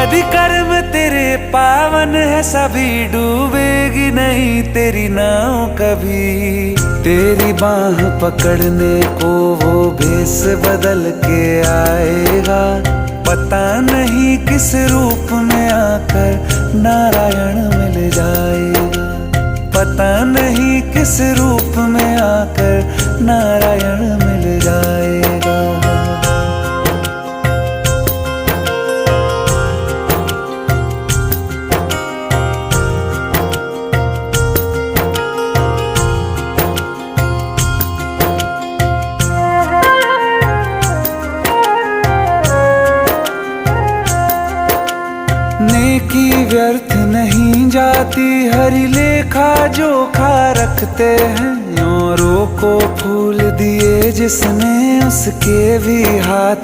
यदि कर्म तेरे पावन है सभी, डूबेगी नहीं तेरी नाव कभी। तेरी बाह पकड़ने को वो भेष बदल के आएगा, पता नहीं किस रूप में आकर नारायण मिल जाएगा। पता नहीं किस रूप में आकर नारायण मिल जाएगा। नेकी व्यर्थ नहीं जाती, हरि लेखा जोखा रखते हैं। औरों को फूल दिए जिसने, उसके भी हाथ